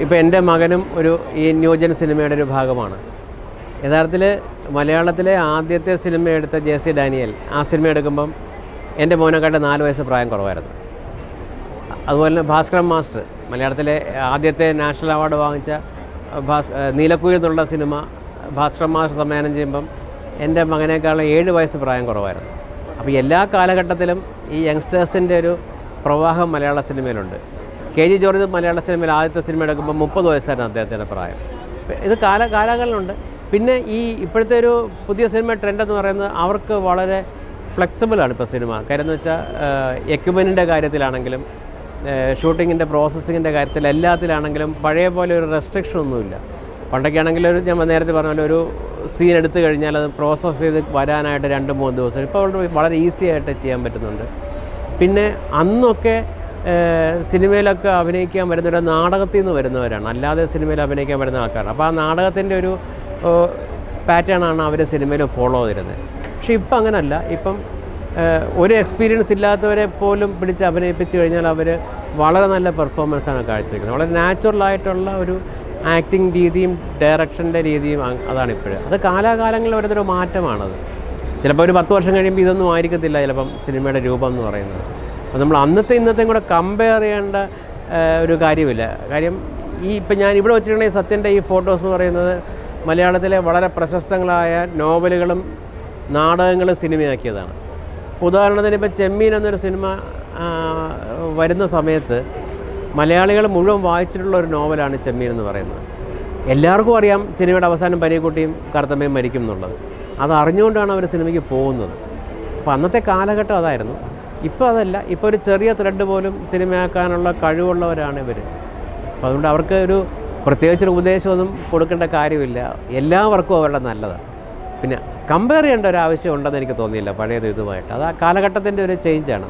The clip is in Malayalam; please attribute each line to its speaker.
Speaker 1: ഇപ്പോൾ എൻ്റെ മകനും ഈ ന്യൂജൻ സിനിമയുടെ ഒരു ഭാഗമാണ്. യഥാർത്ഥത്തിൽ മലയാളത്തിലെ ആദ്യത്തെ സിനിമ എടുത്ത JC ഡാനിയൽ ആ സിനിമ എടുക്കുമ്പം എൻ്റെ മോനെക്കാട്ട് 4 വയസ്സ് പ്രായം കുറവായിരുന്നു. അതുപോലെ തന്നെ ഭാസ്കരൻ മാസ്റ്റർ മലയാളത്തിലെ ആദ്യത്തെ നാഷണൽ അവാർഡ് വാങ്ങിച്ച നീലക്കുയിൽ എന്നുള്ള സിനിമ ഭാസ്കരൻ മാസ്റ്റർ സംവിധാനം ചെയ്യുമ്പം എൻ്റെ മകനേക്കാളും 7 വയസ്സ് പ്രായം കുറവായിരുന്നു. അപ്പോൾ എല്ലാ കാലഘട്ടത്തിലും ഈ യങ്സ്റ്റേഴ്സിൻ്റെ ഒരു പ്രവാഹം മലയാള സിനിമയിലുണ്ട്. KG ജോർജ് മലയാള സിനിമയിൽ ആദ്യത്തെ സിനിമ എടുക്കുമ്പോൾ 30 വയസ്സായിരുന്നു അദ്ദേഹത്തിൻ്റെ പ്രായം. ഇത് കാലങ്ങളിലുണ്ട്. പിന്നെ ഇപ്പോഴത്തെ ഒരു പുതിയ സിനിമ ട്രെൻഡ് എന്ന് പറയുന്നത് അവർക്ക് വളരെ ഫ്ലെക്സിബിളാണ് ഇപ്പോൾ സിനിമ. കാര്യം എന്ന് വെച്ചാൽ എക്യുപ്മെൻറ്റിൻ്റെ കാര്യത്തിലാണെങ്കിലും ഷൂട്ടിങ്ങിൻ്റെ പ്രോസസ്സിങ്ങിൻ്റെ കാര്യത്തിൽ എല്ലാത്തിലാണെങ്കിലും പഴയ പോലെ ഒരു റെസ്ട്രിക്ഷൻ ഒന്നുമില്ല. പണ്ടൊക്കെ ആണെങ്കിൽ ഞാൻ നേരത്തെ പറഞ്ഞ പോലെ ഒരു സീൻ എടുത്തു കഴിഞ്ഞാൽ അത് പ്രോസസ്സ് ചെയ്ത് വരാനായിട്ട് 2-3 ദിവസം ഇപ്പോൾ വളരെ ഈസി ആയിട്ട് ചെയ്യാൻ പറ്റുന്നുണ്ട്. പിന്നെ അന്നൊക്കെ സിനിമയിലൊക്കെ അഭിനയിക്കാൻ വരുന്നവർ നാടകത്തിൽ നിന്ന് വരുന്നവരാണ്, അല്ലാതെ സിനിമയിൽ അഭിനയിക്കാൻ വരുന്ന ആൾക്കാരാണ്. അപ്പോൾ ആ നാടകത്തിൻ്റെ ഒരു പാറ്റേണാണ് അവർ സിനിമയിൽ ഫോളോ ചെയ്തിരുന്നത്. പക്ഷേ ഇപ്പം അങ്ങനെയല്ല. ഇപ്പം ഒരു എക്സ്പീരിയൻസ് ഇല്ലാത്തവരെ പോലും പിടിച്ച് അഭിനയിപ്പിച്ച് കഴിഞ്ഞാൽ അവർ വളരെ നല്ല പെർഫോമൻസാണ് കാഴ്ചവെക്കുന്നത്. വളരെ നാച്ചുറലായിട്ടുള്ള ഒരു ആക്ടിങ് രീതിയും ഡയറക്ഷൻ്റെ രീതിയും അതാണിപ്പോഴും. അത് കാലാകാലങ്ങളിൽ വരുന്നൊരു മാറ്റമാണത്. ചിലപ്പോൾ ഒരു 10 വർഷം കഴിയുമ്പോൾ ഇതൊന്നും ആയിരിക്കത്തില്ല ചിലപ്പം സിനിമയുടെ രൂപം എന്ന് പറയുന്നത്. അപ്പോൾ നമ്മൾ ഇന്നത്തെയും കൂടെ കമ്പയർ ചെയ്യേണ്ട ഒരു കാര്യമില്ല. കാര്യം ഇപ്പം ഞാൻ ഇവിടെ വെച്ചിട്ടുണ്ടെങ്കിൽ സത്യൻ്റെ ഈ ഫോട്ടോസ് എന്ന് പറയുന്നത് മലയാളത്തിലെ വളരെ പ്രശസ്തങ്ങളായ നോവലുകളും നാടകങ്ങളും സിനിമയാക്കിയതാണ്. ഉദാഹരണത്തിന് ഇപ്പോൾ ചെമ്മീൻ എന്നൊരു സിനിമ വരുന്ന സമയത്ത് മലയാളികൾ മുഴുവൻ വായിച്ചിട്ടുള്ള ഒരു നോവലാണ് ചെമ്മീൻ എന്ന് പറയുന്നത്. എല്ലാവർക്കും അറിയാം സിനിമയുടെ അവസാനം പനിക്കുട്ടിയും കറുത്തമ്മയും മരിക്കും എന്നുള്ളത്. അത് അറിഞ്ഞുകൊണ്ടാണ് അവർ സിനിമയ്ക്ക് പോകുന്നത്. അപ്പോൾ അന്നത്തെ കാലഘട്ടം അതായിരുന്നു. ഇപ്പോൾ അതല്ല. ഇപ്പോൾ ഒരു ചെറിയ ത്രെഡ് പോലും സിനിമയാക്കാനുള്ള കഴിവുള്ളവരാണ് ഇവർ. അപ്പോൾ അതുകൊണ്ട് അവർക്ക് ഒരു പ്രത്യേകിച്ചൊരു ഉപദേശമൊന്നും കൊടുക്കേണ്ട കാര്യമില്ല. എല്ലാവർക്കും അവരുടെ നല്ലതാണ്. പിന്നെ കമ്പയർ ചെയ്യേണ്ട ഒരു ആവശ്യം ഉണ്ടെന്ന് എനിക്ക് തോന്നിയില്ല പഴയത് ഇതുമായിട്ട്. അത് ആ കാലഘട്ടത്തിൻ്റെ ഒരു ചേഞ്ചാണ്.